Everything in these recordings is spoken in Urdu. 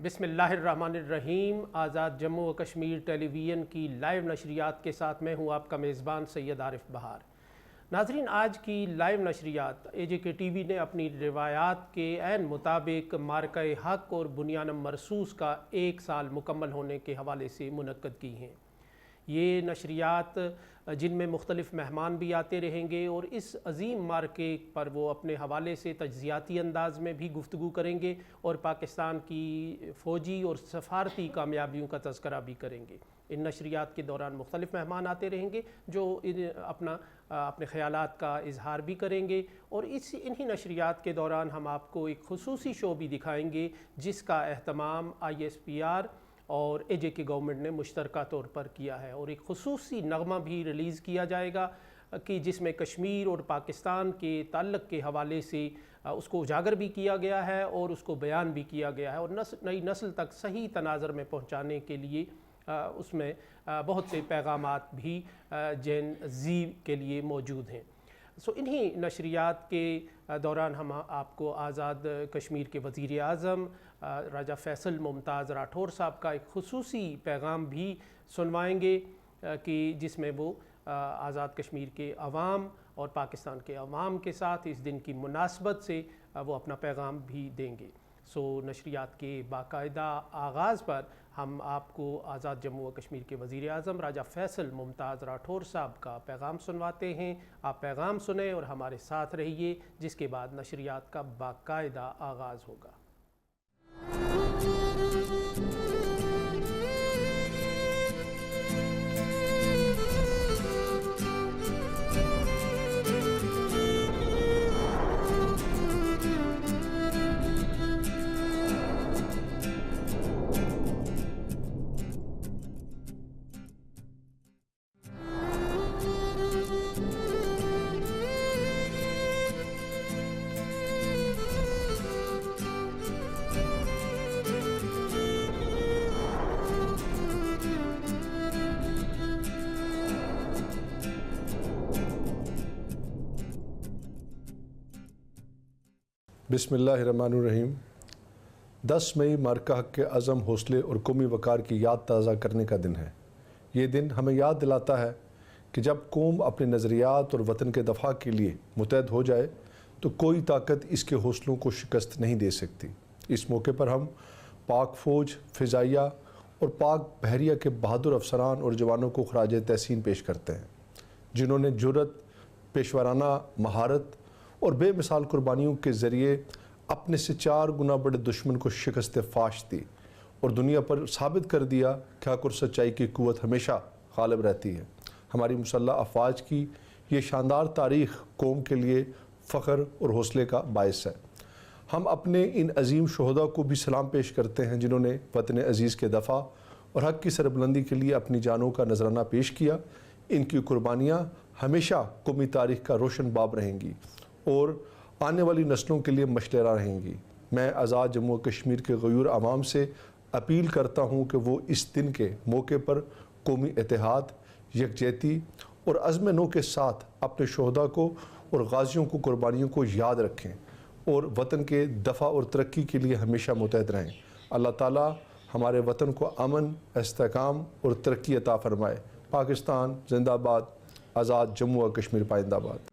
بسم اللہ الرحمن الرحیم۔ آزاد جموں و کشمیر ٹیلی ویژن کی لائیو نشریات کے ساتھ میں ہوں آپ کا میزبان سید عارف بہار۔ ناظرین، آج کی لائیو نشریات AJK TV نے اپنی روایات کے عین مطابق مارکہ حق اور بنیان مرصوص کا 1 سال مکمل ہونے کے حوالے سے منعقد کی ہیں۔ یہ نشریات جن میں مختلف مہمان بھی آتے رہیں گے اور اس عظیم مارکے پر وہ اپنے حوالے سے تجزیاتی انداز میں بھی گفتگو کریں گے اور پاکستان کی فوجی اور سفارتی کامیابیوں کا تذکرہ بھی کریں گے۔ ان نشریات کے دوران مختلف مہمان آتے رہیں گے جو اپنے خیالات کا اظہار بھی کریں گے، اور انہی نشریات کے دوران ہم آپ کو ایک خصوصی شو بھی دکھائیں گے جس کا اہتمام ISPR اور AJK گورنمنٹ نے مشترکہ طور پر کیا ہے، اور ایک خصوصی نغمہ بھی ریلیز کیا جائے گا کہ جس میں کشمیر اور پاکستان کے تعلق کے حوالے سے اس کو اجاگر بھی کیا گیا ہے اور اس کو بیان بھی کیا گیا ہے، اور نئی نسل تک صحیح تناظر میں پہنچانے کے لیے اس میں بہت سے پیغامات بھی جین زی کے لیے موجود ہیں۔ انہی نشریات کے دوران ہم آپ کو آزاد کشمیر کے وزیر اعظم راجہ فیصل ممتاز راٹھور صاحب کا ایک خصوصی پیغام بھی سنوائیں گے کہ جس میں وہ آزاد کشمیر کے عوام اور پاکستان کے عوام کے ساتھ اس دن کی مناسبت سے وہ اپنا پیغام بھی دیں گے۔ نشریات کے باقاعدہ آغاز پر ہم آپ کو آزاد جموں و کشمیر کے وزیر اعظم راجہ فیصل ممتاز راٹھور صاحب کا پیغام سنواتے ہیں۔ آپ پیغام سنیں اور ہمارے ساتھ رہیے، جس کے بعد نشریات کا باقاعدہ آغاز ہوگا۔ بسم اللہ الرحمن الرحیم۔ 10 مئی مارکہ حق کے عزم، حوصلے اور قومی وقار کی یاد تازہ کرنے کا دن ہے۔ یہ دن ہمیں یاد دلاتا ہے کہ جب قوم اپنے نظریات اور وطن کے دفاع کے لیے متحد ہو جائے تو کوئی طاقت اس کے حوصلوں کو شکست نہیں دے سکتی۔ اس موقع پر ہم پاک فوج، فضائیہ اور پاک بحریہ کے بہادر افسران اور جوانوں کو خراج تحسین پیش کرتے ہیں، جنہوں نے جرأت، پیشورانہ مہارت اور بے مثال قربانیوں کے ذریعے اپنے سے 4 گنا بڑے دشمن کو شکست فاش دی اور دنیا پر ثابت کر دیا کہ حق اور سچائی کی قوت ہمیشہ غالب رہتی ہے۔ ہماری مسلح افواج کی یہ شاندار تاریخ قوم کے لیے فخر اور حوصلے کا باعث ہے۔ ہم اپنے ان عظیم شہداء کو بھی سلام پیش کرتے ہیں جنہوں نے وطن عزیز کے دفاع اور حق کی سربلندی کے لیے اپنی جانوں کا نذرانہ پیش کیا۔ ان کی قربانیاں ہمیشہ قومی تاریخ کا روشن باب رہیں گی اور آنے والی نسلوں کے لیے مشترہ رہیں گی۔ میں آزاد جموں و کشمیر کے غیور عوام سے اپیل کرتا ہوں کہ وہ اس دن کے موقع پر قومی اتحاد، یکجہتی اور عزم نو کے ساتھ اپنے شہداء کو اور غازیوں کو قربانیوں کو یاد رکھیں اور وطن کے دفاع اور ترقی کے لیے ہمیشہ متحد رہیں۔ اللہ تعالیٰ ہمارے وطن کو امن، استحکام اور ترقی عطا فرمائے۔ پاکستان زندہ باد، آزاد جموں و کشمیر پائندہ باد۔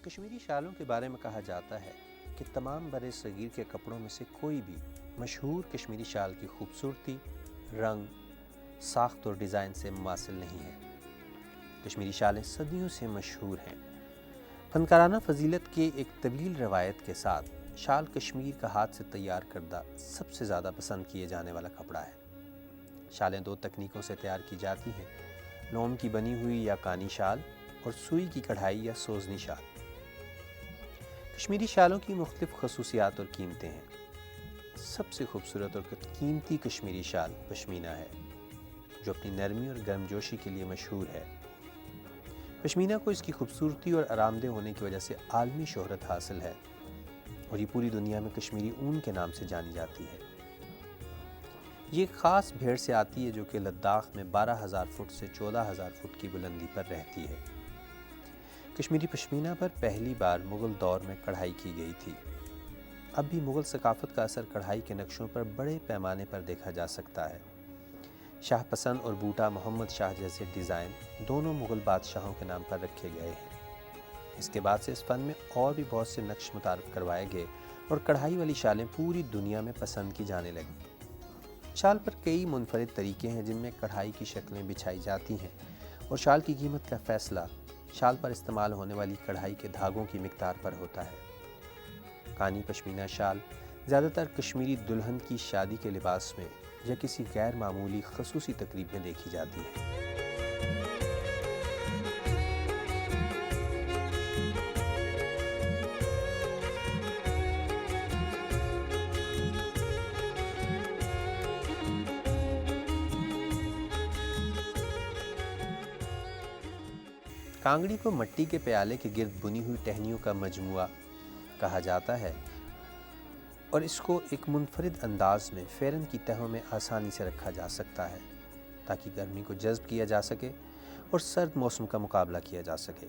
کشمیری شالوں کے بارے میں کہا جاتا ہے کہ تمام برِ صغیر کے کپڑوں میں سے کوئی بھی مشہور کشمیری شال کی خوبصورتی، رنگ، ساخت اور ڈیزائن سے مماثل نہیں ہے۔ کشمیری شالیں صدیوں سے مشہور ہیں۔ فنکارانہ فضیلت کے ایک طویل روایت کے ساتھ شال کشمیر کا ہاتھ سے تیار کردہ سب سے زیادہ پسند کیے جانے والا کپڑا ہے۔ شالیں 2 تکنیکوں سے تیار کی جاتی ہیں: نوم کی بنی ہوئی یا کانی شال اور سوئی کی کڑھائی یا سوزنی شال۔ کشمیری شالوں کی مختلف خصوصیات اور قیمتیں ہیں۔ سب سے خوبصورت اور قیمتی کشمیری شال پشمینہ ہے، جو اپنی نرمی اور گرم جوشی کے لیے مشہور ہے۔ پشمینہ کو اس کی خوبصورتی اور آرام دہ ہونے کی وجہ سے عالمی شہرت حاصل ہے اور یہ پوری دنیا میں کشمیری اون کے نام سے جانی جاتی ہے۔ یہ ایک خاص بھیڑ سے آتی ہے جو کہ لداخ میں 12,000 فٹ سے 14,000 فٹ کی بلندی پر رہتی ہے۔ کشمیری پشمینہ پر پہلی بار مغل دور میں کڑھائی کی گئی تھی۔ اب بھی مغل ثقافت کا اثر کڑھائی کے نقشوں پر بڑے پیمانے پر دیکھا جا سکتا ہے۔ شاہ پسند اور بوٹا محمد شاہ جیسے ڈیزائن دونوں مغل بادشاہوں کے نام پر رکھے گئے ہیں۔ اس کے بعد سے اس فن میں اور بھی بہت سے نقش متعارف کروائے گئے اور کڑھائی والی شالیں پوری دنیا میں پسند کی جانے لگیں۔ شال پر کئی منفرد طریقے ہیں جن میں کڑھائی کی شکلیں بچھائی جاتی ہیں اور شال کی قیمت کا فیصلہ شال پر استعمال ہونے والی کڑھائی کے دھاگوں کی مقدار پر ہوتا ہے۔ کانی پشمینہ شال زیادہ تر کشمیری دلہن کی شادی کے لباس میں یا کسی غیر معمولی خصوصی تقریب میں دیکھی جاتی ہے۔ کانگڑی کو مٹی کے پیالے کے گرد بنی ہوئی ٹہنیوں کا مجموعہ کہا جاتا ہے اور اس کو ایک منفرد انداز میں فیرن کی تہوں میں آسانی سے رکھا جا سکتا ہے تاکہ گرمی کو جذب کیا جا سکے اور سرد موسم کا مقابلہ کیا جا سکے۔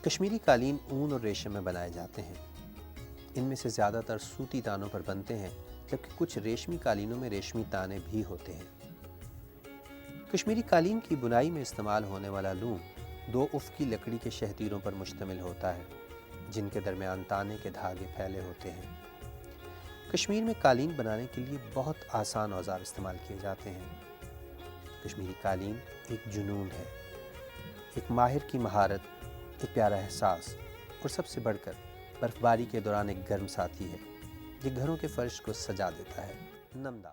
کشمیری قالین اون اور ریشم میں بنائے جاتے ہیں۔ ان میں سے زیادہ تر سوتی تانوں پر بنتے ہیں جبکہ کچھ ریشمی قالینوں میں ریشمی تانے بھی ہوتے ہیں۔ کشمیری قالین کی بنائی میں استعمال ہونے والا لوم 2 افقی لکڑی کے شہتیروں پر مشتمل ہوتا ہے جن کے درمیان تانے کے دھاگے پھیلے ہوتے ہیں۔ کشمیر میں قالین بنانے کے لیے بہت آسان اوزار استعمال کیے جاتے ہیں۔ کشمیری قالین ایک جنون ہے، ایک ماہر کی مہارت، ایک پیارا احساس اور سب سے بڑھ کر برف باری کے دوران ایک گرم ساتھی ہے۔ یہ گھروں کے فرش کو سجا دیتا ہے۔ نمدہ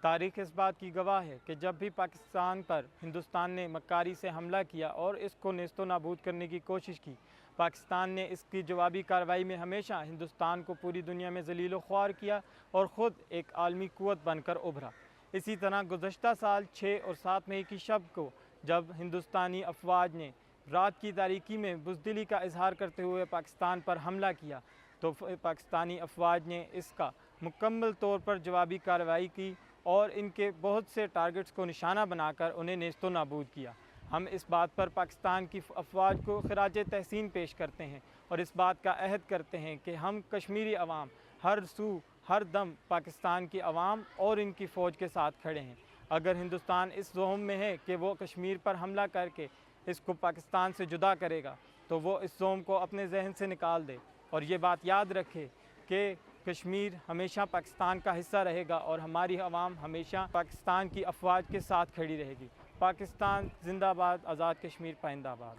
تاریخ اس بات کی گواہ ہے کہ جب بھی پاکستان پر ہندوستان نے مکاری سے حملہ کیا اور اس کو نیست و نابود کرنے کی کوشش کی، پاکستان نے اس کی جوابی کارروائی میں ہمیشہ ہندوستان کو پوری دنیا میں ذلیل و خوار کیا اور خود ایک عالمی قوت بن کر ابھرا۔ اسی طرح گزشتہ سال 6 اور 7 مئی کی شب کو جب ہندوستانی افواج نے رات کی تاریکی میں بزدلی کا اظہار کرتے ہوئے پاکستان پر حملہ کیا تو پاکستانی افواج نے اس کا مکمل طور پر جوابی کارروائی کی اور ان کے بہت سے ٹارگٹس کو نشانہ بنا کر انہیں نیست و نابود کیا۔ ہم اس بات پر پاکستان کی افواج کو خراج تحسین پیش کرتے ہیں اور اس بات کا عہد کرتے ہیں کہ ہم کشمیری عوام ہر سو ہر دم پاکستان کی عوام اور ان کی فوج کے ساتھ کھڑے ہیں۔ اگر ہندوستان اس زوم میں ہے کہ وہ کشمیر پر حملہ کر کے اس کو پاکستان سے جدا کرے گا تو وہ اس زوم کو اپنے ذہن سے نکال دے اور یہ بات یاد رکھے کہ کشمیر ہمیشہ پاکستان کا حصہ رہے گا اور ہماری عوام ہمیشہ پاکستان کی افواج کے ساتھ کھڑی رہے گی۔ پاکستان زندہ باد، آزاد کشمیر پائندہ باد۔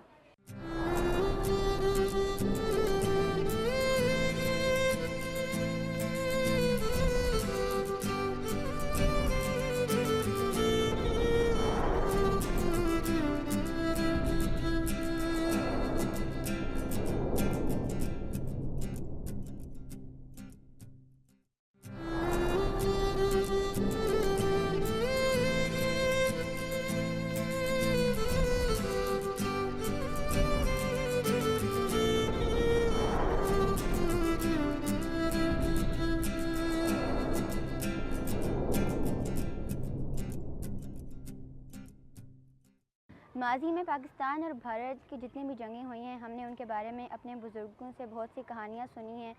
ماضی میں پاکستان اور بھارت کی جتنی بھی جنگیں ہوئی ہیں ہم نے ان کے بارے میں اپنے بزرگوں سے بہت سی کہانیاں سنی ہیں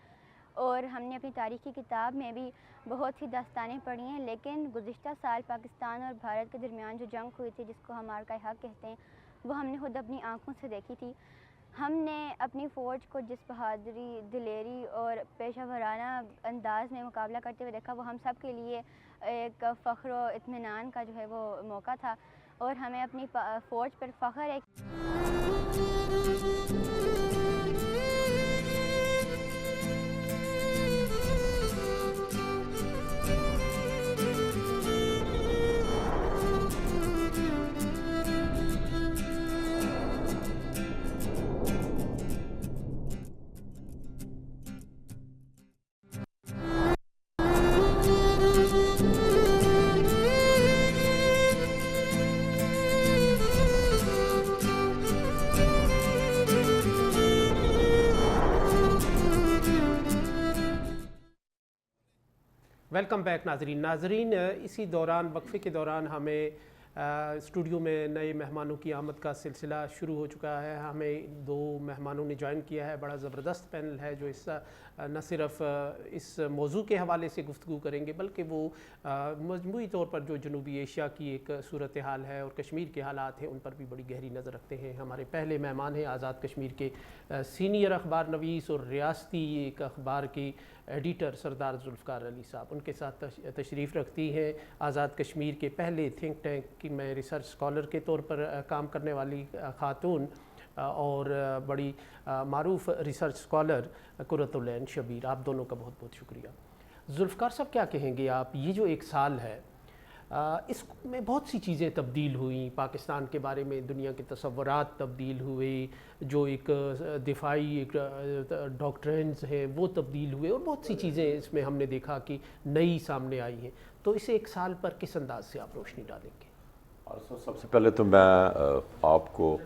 اور ہم نے اپنی تاریخی کتاب میں بھی بہت سی داستانیں پڑھی ہیں، لیکن گزشتہ سال پاکستان اور بھارت کے درمیان جو جنگ ہوئی تھی جس کو ہم مارکہ حق کہتے ہیں وہ ہم نے خود اپنی آنکھوں سے دیکھی تھی۔ ہم نے اپنی فوج کو جس بہادری، دلیری اور پیشہ ورانہ انداز میں مقابلہ کرتے ہوئے دیکھا وہ ہم سب کے لیے ایک فخر و اطمینان کا جو ہے وہ موقع تھا اور ہمیں اپنی فوج پر فخر ہے۔ ویلکم بیک ناظرین، اسی دوران وقفے کے دوران ہمیں اسٹوڈیو میں نئے مہمانوں کی آمد کا سلسلہ شروع ہو چکا ہے۔ ہمیں 2 مہمانوں نے جوائن کیا ہے، بڑا زبردست پینل ہے جو نہ صرف اس موضوع کے حوالے سے گفتگو کریں گے بلکہ وہ مجموعی طور پر جو جنوبی ایشیا کی ایک صورتحال ہے اور کشمیر کے حالات ہیں ان پر بھی بڑی گہری نظر رکھتے ہیں۔ ہمارے پہلے مہمان ہیں آزاد کشمیر کے سینئر اخبار نویس اور ریاستی ایک اخبار کی ایڈیٹر سردار ذوالفقار علی صاحب، ان کے ساتھ تشریف رکھتی ہیں آزاد کشمیر کے پہلے تھنک ٹینک میں ریسرچ اسکالر کے طور پر کام کرنے والی خاتون اور بڑی معروف ریسرچ اسکالر قرۃ العین شبیر۔ آپ دونوں کا بہت بہت شکریہ۔ ذوالفقار صاحب کیا کہیں گے آپ، یہ جو 1 سال ہے اس میں بہت سی چیزیں تبدیل ہوئیں، پاکستان کے بارے میں دنیا کے تصورات تبدیل ہوئے، جو ایک دفاعی ایک ڈاکٹرینز ہیں وہ تبدیل ہوئے اور بہت سی چیزیں اس میں ہم نے دیکھا کہ نئی سامنے آئی ہیں، تو اسے 1 سال پر کس انداز سے آپ روشنی ڈالیں گے؟ سب سے پہلے تو میں آپ کو،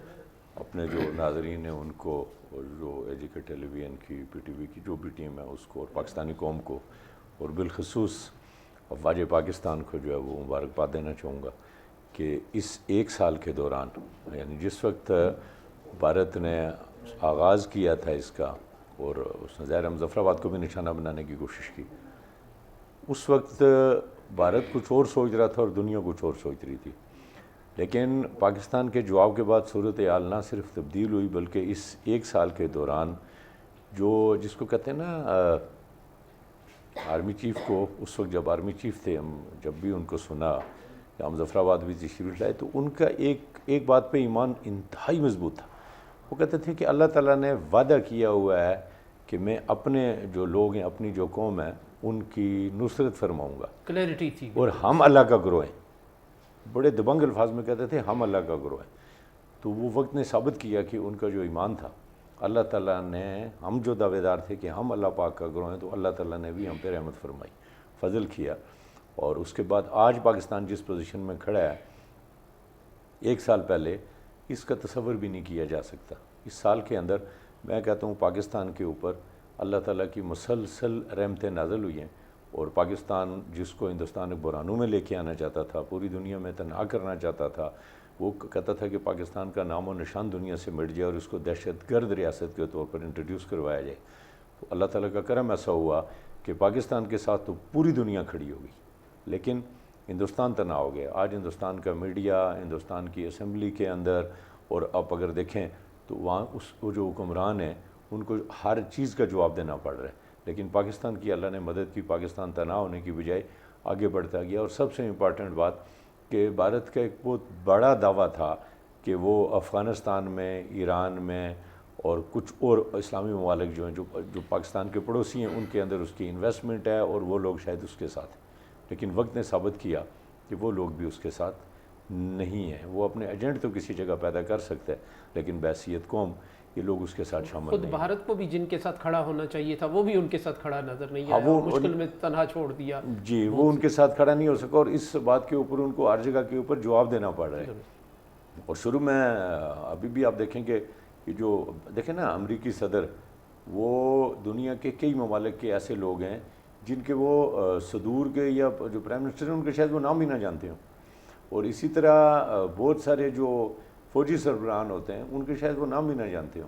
اپنے جو ناظرین ہیں ان کو، اور جو ایجیکے ٹیلی ویژن کی پی ٹی وی کی جو بھی ٹیم ہے اس کو، اور پاکستانی قوم کو، اور بالخصوص افواج پاکستان کو جو ہے وہ مبارکباد دینا چاہوں گا کہ اس 1 سال کے دوران، یعنی جس وقت بھارت نے آغاز کیا تھا اس کا اور اس نے ظاہر مظفرآباد کو بھی نشانہ بنانے کی کوشش کی، اس وقت بھارت کچھ اور سوچ رہا تھا اور دنیا کچھ اور سوچ رہی تھی، لیکن پاکستان کے جواب کے بعد صورتحال نہ صرف تبدیل ہوئی بلکہ اس 1 سال کے دوران جو جس کو کہتے ہیں نا آرمی چیف کو، اس وقت جب آرمی چیف تھے، ہم جب بھی ان کو سنا یا مظفرآباد بھی تشریف لائے تو ان کا ایک بات پہ ایمان انتہائی مضبوط تھا۔ وہ کہتے تھے کہ اللہ تعالیٰ نے وعدہ کیا ہوا ہے کہ میں اپنے جو لوگ ہیں، اپنی جو قوم ہے ان کی نصرت فرماؤں گا، کلیئرٹی تھی، اور ہم اللہ کا گروہ ہیں۔ بڑے دبنگ الفاظ میں کہتے تھے ہم اللہ کا گروہ ہیں۔ تو وہ وقت نے ثابت کیا کہ ان کا جو ایمان تھا، اللہ تعالیٰ نے، ہم جو دعوے دار تھے کہ ہم اللہ پاک کا گروہ ہیں، تو اللہ تعالیٰ نے بھی ہم پہ رحمت فرمائی، فضل کیا، اور اس کے بعد آج پاکستان جس پوزیشن میں کھڑا ہے 1 سال پہلے اس کا تصور بھی نہیں کیا جا سکتا۔ اس سال کے اندر میں کہتا ہوں پاکستان کے اوپر اللہ تعالیٰ کی مسلسل رحمتیں نازل ہوئی ہیں، اور پاکستان جس کو ہندوستان ایک بحرانوں میں لے کے آنا چاہتا تھا، پوری دنیا میں تنہا کرنا چاہتا تھا، وہ کہتا تھا کہ پاکستان کا نام و نشان دنیا سے مٹ جائے اور اس کو دہشت گرد ریاست کے طور پر انٹروڈیوس کروایا جائے، تو اللہ تعالیٰ کا کرم ایسا ہوا کہ پاکستان کے ساتھ تو پوری دنیا کھڑی ہو گئی، لیکن ہندوستان تنہا ہو گیا۔ آج ہندوستان کا میڈیا، ہندوستان کی اسمبلی کے اندر، اور آپ اگر دیکھیں تو وہاں وہ جو حکمران ہیں ان کو ہر چیز کا جواب دینا پڑ رہا ہے، لیکن پاکستان کی اللہ نے مدد کی، پاکستان تنہا ہونے کی بجائے آگے بڑھتا گیا۔ اور سب سے امپارٹنٹ بات کہ بھارت کا ایک بہت بڑا دعویٰ تھا کہ وہ افغانستان میں، ایران میں اور کچھ اور اسلامی ممالک جو ہیں جو پاکستان کے پڑوسی ہیں ان کے اندر اس کی انویسٹمنٹ ہے اور وہ لوگ شاید اس کے ساتھ ہیں، لیکن وقت نے ثابت کیا کہ وہ لوگ بھی اس کے ساتھ نہیں ہیں۔ وہ اپنے ایجنٹ تو کسی جگہ پیدا کر سکتے ہیں لیکن بحیثیت قوم یہ لوگ اس کے ساتھ شامل خود نہیں۔ بھارت کو بھی جن کے ساتھ کھڑا ہونا چاہیے تھا وہ بھی ان کے ساتھ کھڑا نظر نہیں آیا، وہ مشکل میں تنہا چھوڑ دیا۔ جی، وہ ان کے ساتھ کھڑا نہیں ہو سکا، اور اس بات کے اوپر ان کو ہر جگہ کے اوپر جواب دینا پڑ رہا ہے۔ اور شروع میں ابھی بھی آپ دیکھیں کہ یہ جو دیکھیں نا امریکی صدر، وہ دنیا کے کئی ممالک کے ایسے لوگ ہیں جن کے وہ صدور کے یا جو پرائم منسٹر ہیں ان کے شاید وہ نام ہی نہ جانتے ہوں، اور اسی طرح بہت سارے جو فوجی سربراہان ہوتے ہیں ان کے شاید وہ نام ہی نہ جانتے ہوں،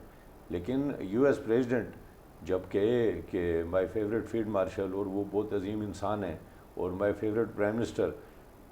لیکن یو ایس پریزیڈنٹ جب کہے کہ مائی فیوریٹ فیلڈ مارشل، اور وہ بہت عظیم انسان ہیں، اور مائی فیوریٹ پرائم منسٹر،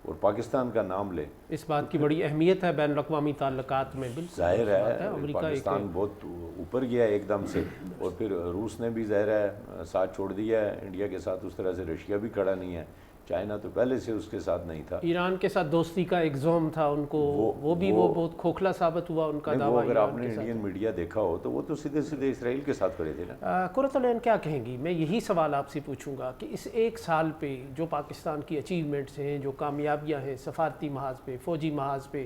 اور پاکستان کا نام لے، اس بات کی بڑی اہمیت ہے بین الاقوامی تعلقات میں۔ بالکل ظاہر ہے امریکہ پاکستان بہت اوپر گیا ایک دم سے، اور پھر روس نے بھی ظاہر ہے ساتھ چھوڑ دیا ہے انڈیا کے ساتھ، اس طرح سے رشیا بھی کھڑا نہیں ہے، چائنا تو پہلے سے اس کے ساتھ نہیں تھا. ایران کے ساتھ دوستی کا ایک زوم تھا ان کو, وہ بہت کھوکھلا ثابت ہوا ان کا دعویٰ. اگر آپ نے انڈین میڈیا دیکھا ہو تو وہ تو سیدھے سیدھے اسرائیل کے ساتھ کھڑے تھے نا. قرۃ العین کیا کہیں گی؟ میں یہی سوال آپ سے پوچھوں گا کہ اس ایک سال پہ جو پاکستان کی اچیومنٹس ہیں, جو کامیابیاں ہیں سفارتی محاذ پہ, فوجی محاذ پہ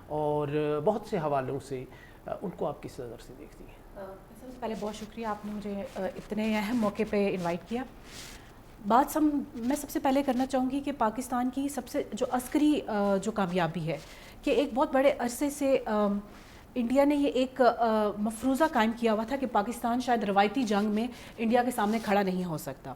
اور بہت سے حوالوں سے, ان کو آپ کس نظر سے دیکھتی ہیں؟ سب سے پہلے بہت شکریہ, آپ نے مجھے اتنے اہم موقع پہ انوائٹ کیا. میں سب سے پہلے کرنا چاہوں گی کہ پاکستان کی سب سے جو عسکری جو کامیابی ہے کہ ایک بہت بڑے عرصے سے انڈیا نے یہ ایک مفروضہ قائم کیا ہوا تھا کہ پاکستان شاید روایتی جنگ میں انڈیا کے سامنے کھڑا نہیں ہو سکتا,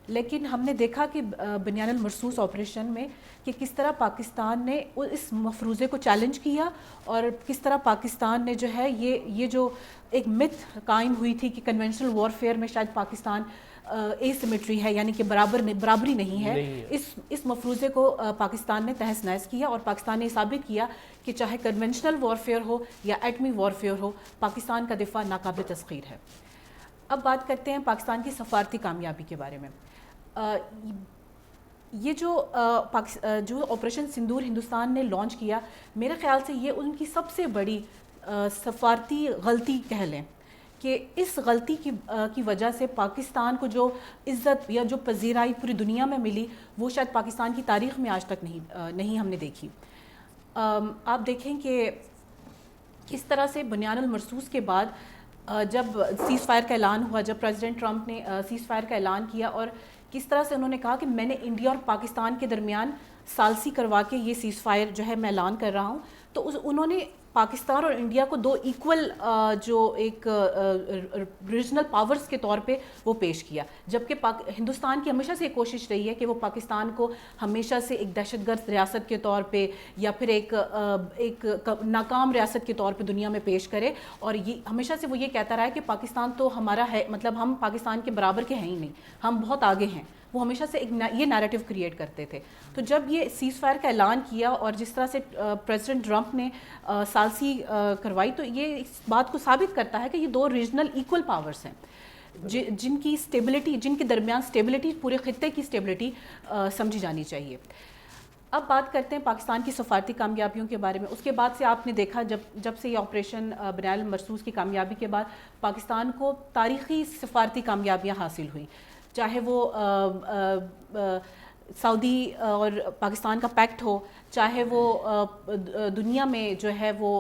لیکن ہم نے دیکھا کہ بنیان المرصوص آپریشن میں کہ کس طرح پاکستان نے اس مفروضے کو چیلنج کیا اور کس طرح پاکستان نے جو ہے یہ جو ایک متھ قائم ہوئی تھی کہ کنونشنل وارفیئر میں شاید پاکستان اے سیمیٹری ہے, یعنی کہ برابری نہیں ہے, اس مفروضے کو پاکستان نے تہس نہس کیا اور پاکستان نے ثابت کیا کہ چاہے کنونشنل وارفیئر ہو یا ایٹمی وارفیئر ہو, پاکستان کا دفاع ناقابل تسخیر ہے. اب بات کرتے ہیں پاکستان کی سفارتی کامیابی کے بارے میں. یہ جو آپریشن سندور ہندوستان نے لانچ کیا, میرے خیال سے یہ ان کی سب سے بڑی سفارتی غلطی کہہ لیں کہ اس غلطی کی وجہ سے پاکستان کو جو عزت یا جو پذیرائی پوری دنیا میں ملی وہ شاید پاکستان کی تاریخ میں آج تک نہیں ہم نے دیکھی. آپ دیکھیں کہ کس طرح سے بنیان المرصوص کے بعد جب سیز فائر کا اعلان ہوا, جب پریزیڈنٹ ٹرمپ نے سیز فائر کا اعلان کیا اور کس طرح سے انہوں نے کہا کہ میں نے انڈیا اور پاکستان کے درمیان ثالثی کروا کے یہ سیز فائر جو ہے میں اعلان کر رہا ہوں, تو انہوں نے پاکستان اور انڈیا کو دو ایکول جو ایک ریجنل پاورز کے طور پہ وہ پیش کیا, جبکہ ہندوستان کی ہمیشہ سے ایک کوشش رہی ہے کہ وہ پاکستان کو ہمیشہ سے ایک دہشت گرد ریاست کے طور پہ یا پھر ایک ناکام ریاست کے طور پہ دنیا میں پیش کرے, اور یہ ہمیشہ سے وہ یہ کہتا رہا ہے کہ پاکستان تو ہمارا ہے, مطلب ہم پاکستان کے برابر کے ہیں ہی نہیں, ہم بہت آگے ہیں. وہ ہمیشہ سے یہ نیریٹو کریٹ کرتے تھے. تو جب یہ سیز فائر کا اعلان کیا اور جس طرح سے پریزیڈنٹ ٹرمپ نے ثالثی کروائی, تو یہ اس بات کو ثابت کرتا ہے کہ یہ دو ریجنل ایکول پاورز ہیں جن کی اسٹیبلٹی, جن کے درمیان اسٹیبلٹی پورے خطے کی اسٹیبلٹی سمجھی جانی چاہیے. اب بات کرتے ہیں پاکستان کی سفارتی کامیابیوں کے بارے میں. اس کے بعد سے آپ نے دیکھا جب سے یہ آپریشن بنیان المرصوص کی کامیابی کے بعد پاکستان کو تاریخی سفارتی کامیابیاں حاصل ہوئیں, چاہے وہ سعودی اور پاکستان کا پیکٹ ہو, چاہے وہ دنیا میں جو ہے وہ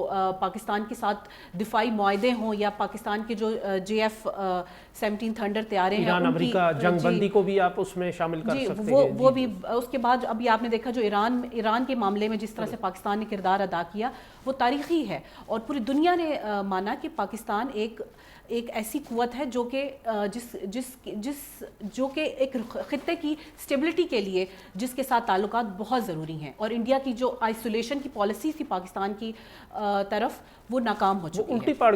پاکستان کے ساتھ دفاعی معاہدے ہوں یا پاکستان کے جو JF-17 تھنڈر طیارے ہیں, ایران امریکہ جنگ بندی کو بھی آپ اس میں شامل کر سکتے ہیں. وہ بھی اس کے بعد ابھی آپ نے دیکھا جو ایران کے معاملے میں جس طرح سے پاکستان نے کردار ادا کیا وہ تاریخی ہے, اور پوری دنیا نے مانا کہ پاکستان ایک ایسی قوت ہے جو کہ ایک خطے کی اسٹیبلٹی کے لیے جس کے ساتھ تعلقات بہت ضروری ہیں, اور انڈیا کی جو آئسولیشن کی پالیسی تھی پاکستان کی طرف وہ ناکام ہو چکی ہے, الٹی پڑ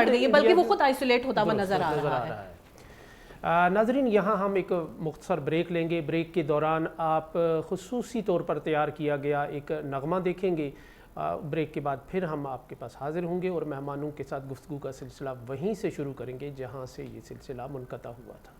گئی, بلکہ وہ خود آئسولیٹ ہوتا ہوا نظر آ رہا ہے. ناظرین, یہاں ہم ایک مختصر بریک لیں گے. بریک کے دوران آپ خصوصی طور پر تیار کیا گیا ایک نغمہ دیکھیں گے. بریک کے بعد پھر ہم آپ کے پاس حاضر ہوں گے اور مہمانوں کے ساتھ گفتگو کا سلسلہ وہیں سے شروع کریں گے جہاں سے یہ سلسلہ منقطع ہوا تھا.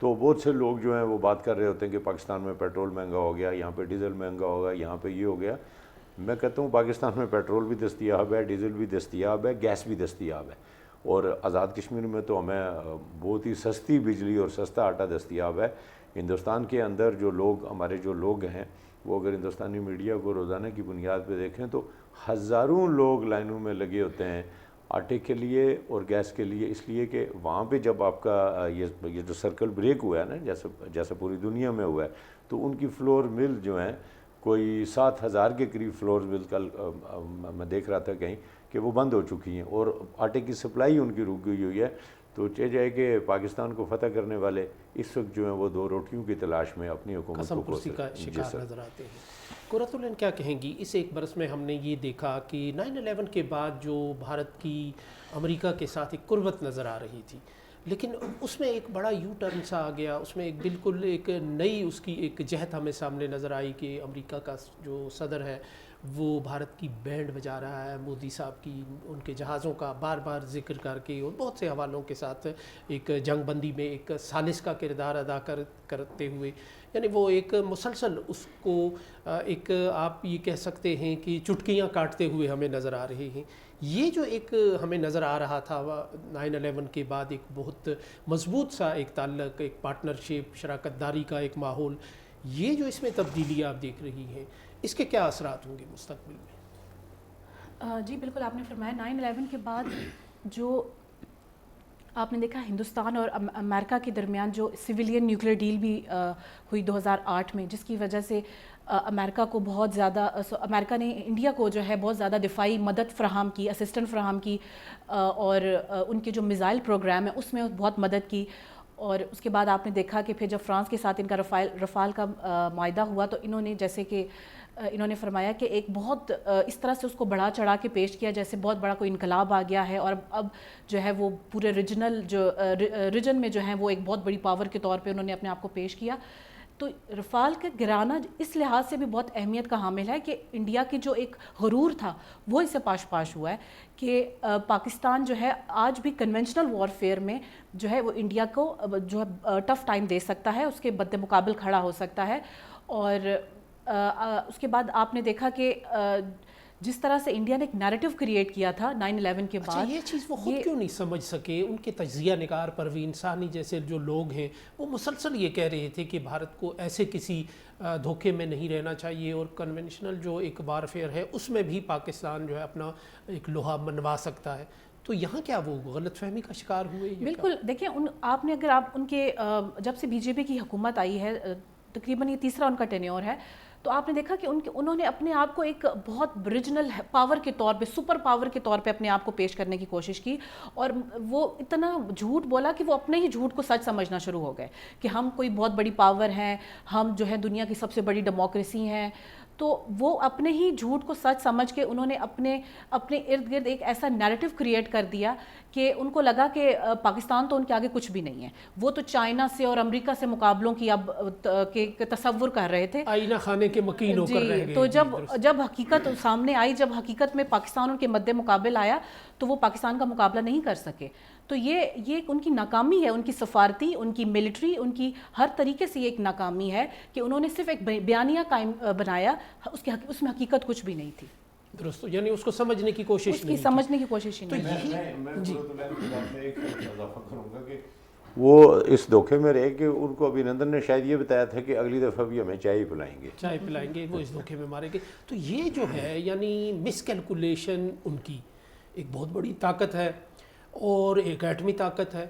تو بہت سے لوگ جو ہیں وہ بات کر رہے ہوتے ہیں کہ پاکستان میں پیٹرول مہنگا ہو گیا, یہاں پہ ڈیزل مہنگا ہوگا, یہاں پہ یہ ہو گیا. میں کہتا ہوں پاکستان میں پیٹرول بھی دستیاب ہے, ڈیزل بھی دستیاب ہے, گیس بھی دستیاب ہے, اور آزاد کشمیر میں تو ہمیں بہت ہی سستی بجلی اور سستا آٹا دستیاب ہے. ہندوستان کے اندر جو لوگ ہمارے جو لوگ ہیں وہ اگر ہندوستانی میڈیا کو روزانہ کی بنیاد پہ دیکھیں تو ہزاروں لوگ لائنوں میں لگے ہوتے ہیں آٹے کے لیے اور گیس کے لیے, اس لیے کہ وہاں پہ جب آپ کا یہ جو سرکل بریک ہوا ہے نا, جیسے پوری دنیا میں ہوا ہے, تو ان کی فلور مل جو ہیں کوئی 7,000 کے قریب فلور مل کل میں دیکھ رہا تھا کہیں کہ وہ بند ہو چکی ہیں اور آٹے کی سپلائی ان کی رک گئی ہوئی ہے. تو چاہ جائے کہ پاکستان کو فتح کرنے والے اس وقت جو ہیں وہ 2 روٹیوں کی تلاش میں اپنی حکومت قسم کو پرسی کا شکار نظر آتے ہیں. قرۃ العین کیا کہیں گی؟ اس ایک برس میں ہم نے یہ دیکھا کہ 9/11 کے بعد جو بھارت کی امریکہ کے ساتھ ایک قربت نظر آ رہی تھی, لیکن اس میں ایک بڑا یو ٹرن سا آ گیا, اس میں ایک بالکل ایک نئی اس کی ایک جہت ہمیں سامنے نظر آئی کہ امریکہ کا جو صدر ہے وہ بھارت کی بینڈ بجا رہا ہے, مودی صاحب کی ان کے جہازوں کا بار بار ذکر کر کے اور بہت سے حوالوں کے ساتھ ایک جنگ بندی میں ایک ثالث کا کردار ادا کرتے ہوئے, یعنی وہ ایک مسلسل اس کو ایک آپ یہ کہہ سکتے ہیں کہ چٹکیاں کاٹتے ہوئے ہمیں نظر آ رہے ہیں. یہ جو ایک ہمیں نظر آ رہا تھا 9/11 کے بعد ایک بہت مضبوط سا ایک تعلق, ایک پارٹنرشپ, شراکت داری کا ایک ماحول, یہ جو اس میں تبدیلی آپ دیکھ رہی ہیں اس کے کیا اثرات ہوں گے مستقبل میں؟ جی بالکل, آپ نے فرمایا 9/11 کے بعد جو آپ نے دیکھا ہندوستان اور امریکہ کے درمیان جو سویلین نیوکلیر ڈیل بھی ہوئی 2008 میں, جس کی وجہ سے امریکہ کو بہت زیادہ امریکہ نے انڈیا کو جو ہے بہت زیادہ دفاعی مدد فراہم کی, اسسٹنٹ فراہم کی, اور ان کے جو میزائل پروگرام ہے اس میں بہت مدد کی. اور اس کے بعد آپ نے دیکھا کہ پھر جب فرانس کے ساتھ ان کا رفال کا معاہدہ ہوا تو انہوں نے جیسے کہ انہوں نے فرمایا کہ ایک بہت اس طرح سے اس کو بڑھا چڑھا کے پیش کیا جیسے بہت بڑا کوئی انقلاب آ گیا ہے, اور اب جو ہے وہ پورے ریجن میں جو ہے وہ ایک بہت بڑی پاور کے طور پہ انہوں نے اپنے آپ کو پیش کیا. تو رفال کا گرانا اس لحاظ سے بھی بہت اہمیت کا حامل ہے کہ انڈیا کی جو ایک غرور تھا وہ اس سے پاش ہوا ہے کہ پاکستان جو ہے آج بھی کنونشنل وار فیئر میں جو ہے وہ انڈیا کو جو ہے ٹف ٹائم دے سکتا ہے, اس کے مد مقابل کھڑا ہو سکتا ہے. اور اس کے بعد آپ نے دیکھا کہ جس طرح سے انڈیا نے ایک نیریٹو کریٹ کیا تھا 9/11 کے بعد, یہ چیز وہ خود کیوں نہیں سمجھ سکے؟ ان کے تجزیہ نگار پروین ثانی جیسے جو لوگ ہیں وہ مسلسل یہ کہہ رہے تھے کہ بھارت کو ایسے کسی دھوکے میں نہیں رہنا چاہیے اور کنونشنل جو ایک وار فیئر ہے اس میں بھی پاکستان جو ہے اپنا ایک لوہا منوا سکتا ہے. تو یہاں کیا وہ غلط فہمی کا شکار ہوئے؟ بالکل, دیکھیں آپ نے اگر آپ ان کے جب سے بی جے پی کی حکومت آئی ہے تقریباً یہ تیسرا ان کا ٹینیور ہے, تو آپ نے دیکھا کہ انہوں نے اپنے آپ کو ایک بہت ریجنل پاور کے طور پہ, سپر پاور کے طور پہ اپنے آپ کو پیش کرنے کی کوشش کی, اور وہ اتنا جھوٹ بولا کہ وہ اپنے ہی جھوٹ کو سچ سمجھنا شروع ہو گئے کہ ہم کوئی بہت بڑی پاور ہیں, ہم جو ہے دنیا کی سب سے بڑی ڈیموکریسی ہیں. تو وہ اپنے ہی جھوٹ کو سچ سمجھ کے انہوں نے اپنے ارد گرد ایک ایسا نیریٹو کریٹ کر دیا کہ ان کو لگا کہ پاکستان تو ان کے آگے کچھ بھی نہیں ہے. وہ تو چائنا سے اور امریکہ سے مقابلوں کی اب کے تصور کر رہے تھے, آئینہ خانے کے مکین ہو کر رہ گئے. تو جب حقیقت سامنے آئی, جب حقیقت میں پاکستان ان کے مد مقابل آیا تو وہ پاکستان کا مقابلہ نہیں کر سکے. تو یہ ان کی ناکامی ہے, ان کی سفارتی, ان کی ملٹری, ان کی ہر طریقے سے یہ ایک ناکامی ہے کہ انہوں نے صرف ایک بیانیہ قائم بنایا, اس میں حقیقت کچھ بھی نہیں تھی. درست, یعنی اس کو سمجھنے کی کوشش نہیں, سمجھنے کی کوشش ہی نہیں. میں ایک اضافہ کروں گا کہ وہ اس دھوکے میں رہے کہ ان کو ابھینندن نے شاید یہ بتایا تھا کہ اگلی دفعہ بھی ہمیں چائے پلائیں گے, وہ اس دھوکے میں مارے گے. تو یہ جو ہے یعنی مس کیلکولیشن ان کی ایک بہت بڑی طاقت ہے اور ایک ایٹمی طاقت ہے.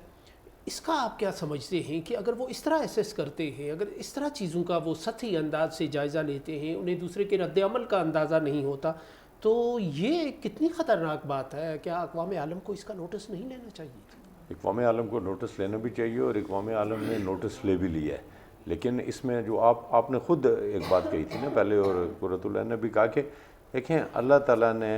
اس کا آپ کیا سمجھتے ہیں کہ اگر وہ اس طرح ایسیس کرتے ہیں, اگر اس طرح چیزوں کا وہ سطحی انداز سے جائزہ لیتے ہیں, انہیں دوسرے کے رد عمل کا اندازہ نہیں ہوتا, تو یہ کتنی خطرناک بات ہے؟ کیا اقوام عالم کو اس کا نوٹس نہیں لینا چاہیے؟ اقوام عالم کو نوٹس لینا بھی چاہیے اور اقوام عالم نے نوٹس لے بھی لیا ہے. لیکن اس میں جو آپ نے خود ایک بات کہی تھی نا پہلے, اور قرۃ العین نے بھی کہا کہ دیکھیں اللہ تعالیٰ نے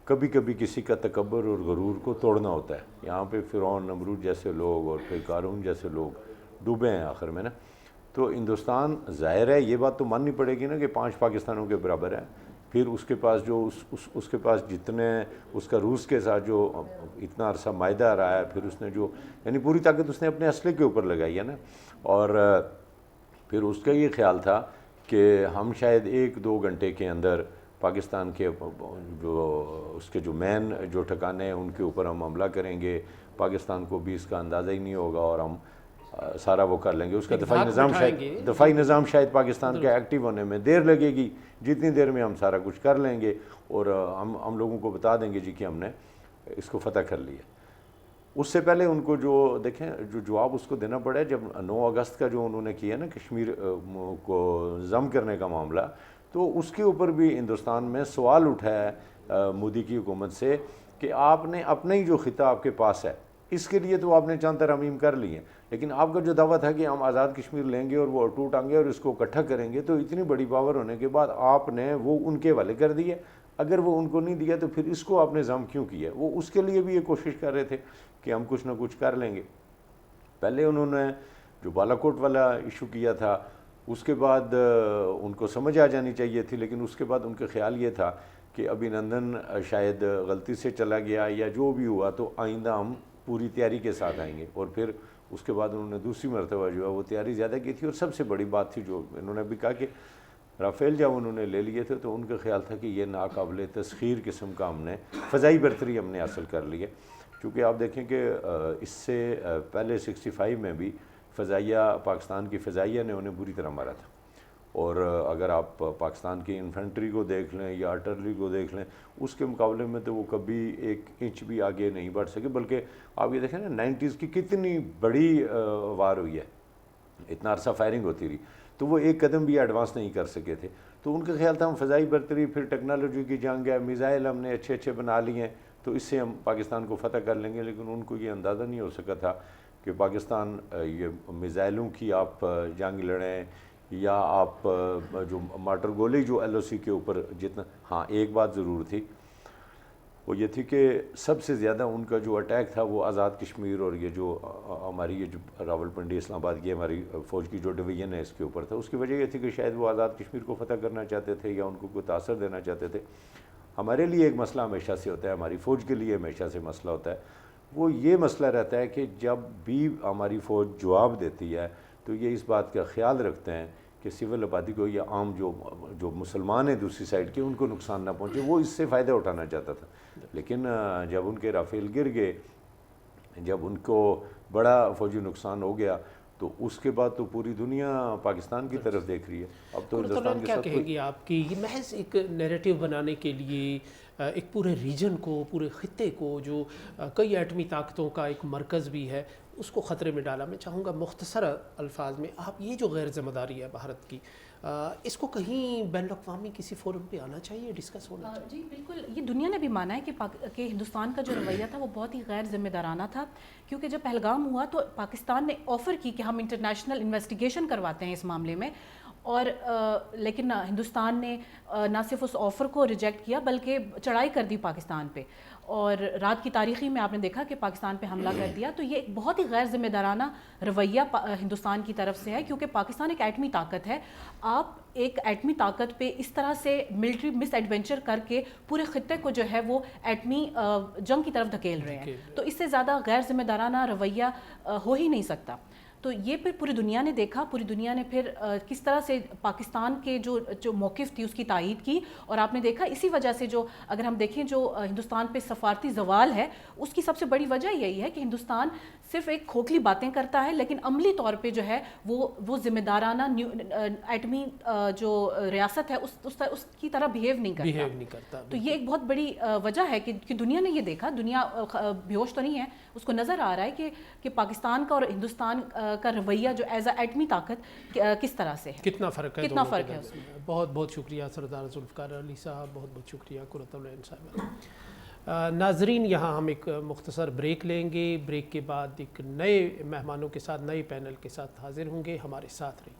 کبھی کبھی کسی کا تکبر اور غرور کو توڑنا ہوتا ہے. یہاں پہ فرعون, نمرود جیسے لوگ اور پھر قارون جیسے لوگ ڈوبے ہیں آخر میں نا. تو ہندوستان ظاہر ہے یہ بات تو ماننی پڑے گی نا کہ 5 پاکستانوں کے برابر ہے, پھر اس کے پاس جو اس کے پاس جتنے اس کا روس کے ساتھ جو اتنا عرصہ معاہدہ رہا ہے، پھر اس نے جو یعنی پوری طاقت اس نے اپنے اسلحے کے اوپر لگائی ہے نا، اور پھر اس کا یہ خیال تھا کہ ہم شاید 1-2 گھنٹے کے اندر پاکستان کے جو اس کے جو مین جو ٹھکانے ہیں ان کے اوپر ہم حملہ کریں گے، پاکستان کو بھی اس کا اندازہ ہی نہیں ہوگا اور ہم سارا وہ کر لیں گے. اس کا دفاعی نظام شاید پاکستان کے ایکٹیو ہونے میں دیر لگے گی، جتنی دیر میں ہم سارا کچھ کر لیں گے اور ہم لوگوں کو بتا دیں گے جی کہ ہم نے اس کو فتح کر لیا. اس سے پہلے ان کو جو دیکھیں جو جواب اس کو دینا پڑا ہے، جب 9 اگست کا جو انہوں نے کیا نا کشمیر کو ضم کرنے کا معاملہ، تو اس کے اوپر بھی ہندوستان میں سوال اٹھا ہے مودی کی حکومت سے کہ آپ نے اپنا ہی جو خطہ آپ کے پاس ہے اس کے لیے تو آپ نے چند ترامیم کر لی ہیں، لیکن آپ کا جو دعویٰ تھا کہ ہم آزاد کشمیر لیں گے اور وہ اٹوٹ آئیں گے اور اس کو اکٹھا کریں گے، تو اتنی بڑی پاور ہونے کے بعد آپ نے وہ ان کے حوالے کر دی ہے. اگر وہ ان کو نہیں دیا تو پھر اس کو آپ نے ضم کیوں کیا؟ وہ اس کے لیے بھی یہ کوشش کر رہے تھے کہ ہم کچھ نہ کچھ کر لیں گے. پہلے انہوں نے جو بالاکوٹ والا ایشو کیا تھا، اس کے بعد ان کو سمجھ آ جانی چاہیے تھی، لیکن اس کے بعد ان کا خیال یہ تھا کہ ابھینندن شاید غلطی سے چلا گیا یا جو بھی ہوا، تو آئندہ ہم پوری تیاری کے ساتھ آئیں گے. اور پھر اس کے بعد انہوں نے دوسری مرتبہ جو ہے وہ تیاری زیادہ کی تھی. اور سب سے بڑی بات تھی جو انہوں نے بھی کہا کہ رافیل جب انہوں نے لے لیے تھے تو ان کا خیال تھا کہ یہ ناقابل تسخیر قسم کا ہم نے فضائی برتری ہم نے حاصل کر لی ہے. چونکہ آپ دیکھیں کہ اس سے پہلے 65 میں بھی فضائیہ پاکستان کی فضائیہ نے انہیں بری طرح مارا تھا. اور اگر آپ پاکستان کی انفینٹری کو دیکھ لیں یا آرٹلری کو دیکھ لیں، اس کے مقابلے میں تو وہ کبھی 1 انچ بھی آگے نہیں بڑھ سکے. بلکہ آپ یہ دیکھیں نا 90s کی کتنی بڑی وار ہوئی ہے، اتنا عرصہ فائرنگ ہوتی رہی، تو وہ 1 قدم بھی ایڈوانس نہیں کر سکے تھے. تو ان کا خیال تھا ہم فضائی برتری، پھر ٹیکنالوجی کی جنگ ہے، میزائل ہم نے اچھے بنا لیے ہیں تو اس سے ہم پاکستان کو فتح کر لیں گے. لیکن ان کو یہ اندازہ نہیں ہو سکا تھا کہ پاکستان یہ میزائلوں کی آپ جنگ لڑیں یا آپ جو مارٹر گولی جو LOC کے اوپر جتنا. ہاں ایک بات ضرور تھی، وہ یہ تھی کہ سب سے زیادہ ان کا جو اٹیک تھا وہ آزاد کشمیر اور یہ جو ہماری یہ جو راول پنڈی اسلام آباد کی ہماری فوج کی جو ڈویژن ہے اس کے اوپر تھا. اس کی وجہ یہ تھی کہ شاید وہ آزاد کشمیر کو فتح کرنا چاہتے تھے یا ان کو کوئی تاثر دینا چاہتے تھے. ہمارے لیے ایک مسئلہ ہمیشہ سے ہوتا ہے، ہماری فوج کے لیے ہمیشہ سے مسئلہ ہوتا ہے، وہ یہ مسئلہ رہتا ہے کہ جب بھی ہماری فوج جواب دیتی ہے تو یہ اس بات کا خیال رکھتے ہیں کہ سول آبادی کو یا عام جو مسلمان ہیں دوسری سائڈ کے ان کو نقصان نہ پہنچے. وہ اس سے فائدہ اٹھانا چاہتا تھا. لیکن جب ان کے رافیل گر گئے، جب ان کو بڑا فوجی نقصان ہو گیا، تو اس کے بعد تو پوری دنیا پاکستان کی طرف دیکھ رہی ہے. اب تو ہندوستان کے کیا ساتھ کہیں گی آپ کی یہ محض ایک نیریٹو بنانے کے لیے ایک پورے ریجن کو، پورے خطے کو جو کئی ایٹمی طاقتوں کا ایک مرکز بھی ہے، اس کو خطرے میں ڈالا؟ میں چاہوں گا مختصر الفاظ میں آپ یہ جو غیر ذمہ داری ہے بھارت کی، اس کو کہیں بین الاقوامی کسی فورم پہ آنا چاہیے، ڈسکس ہونا چاہیے؟ جی بالکل. یہ دنیا نے بھی مانا ہے کہ ہندوستان کا جو رویہ تھا وہ بہت ہی غیر ذمہ دارانہ تھا. کیونکہ جب پہلگام ہوا تو پاکستان نے آفر کی کہ ہم انٹرنیشنل انویسٹیگیشن کرواتے ہیں اس معاملے میں، اور لیکن ہندوستان نے نہ صرف اس آفر کو ریجیکٹ کیا بلکہ چڑھائی کر دی پاکستان پہ، اور رات کی تاریخی میں آپ نے دیکھا کہ پاکستان پہ حملہ کر دیا. تو یہ ایک بہت ہی غیر ذمہ دارانہ رویہ ہندوستان کی طرف سے ہے، کیونکہ پاکستان ایک ایٹمی طاقت ہے. آپ ایک ایٹمی طاقت پہ اس طرح سے ملٹری مس ایڈونچر کر کے پورے خطے کو جو ہے وہ ایٹمی جنگ کی طرف دھکیل رہے ہیں. تو اس سے زیادہ غیر ذمہ دارانہ رویہ ہو ہی نہیں سکتا. تو یہ پھر پوری دنیا نے دیکھا، پوری دنیا نے پھر کس طرح سے پاکستان کے جو موقف تھی اس کی تائید کی. اور آپ نے دیکھا اسی وجہ سے جو اگر ہم دیکھیں جو ہندوستان پہ سفارتی زوال ہے، اس کی سب سے بڑی وجہ یہی ہے کہ ہندوستان صرف ایک کھوکھلی باتیں کرتا ہے، لیکن عملی طور پہ جو ہے وہ ذمہ دارانہ ایٹمی جو ریاست ہے اس کی طرح بیہیو نہیں کرتا. تو یہ ایک بہت بڑی وجہ ہے کہ دنیا نے یہ دیکھا. دنیا بیہوش تو نہیں ہے، اس کو نظر آ رہا ہے کہ پاکستان کا اور ہندوستان کا رویہ جو ایز اے ایٹمی طاقت کس طرح سے ہے، کتنا فرق ہے. اس میں. بہت بہت شکریہ سردار ذوالفقار علی صاحب، بہت بہت شکریہ قرۃ العین صاحب. ناظرین، یہاں ہم ایک مختصر بریک لیں گے. بریک کے بعد ایک نئے مہمانوں کے ساتھ، نئے پینل کے ساتھ حاضر ہوں گے. ہمارے ساتھ رہیں.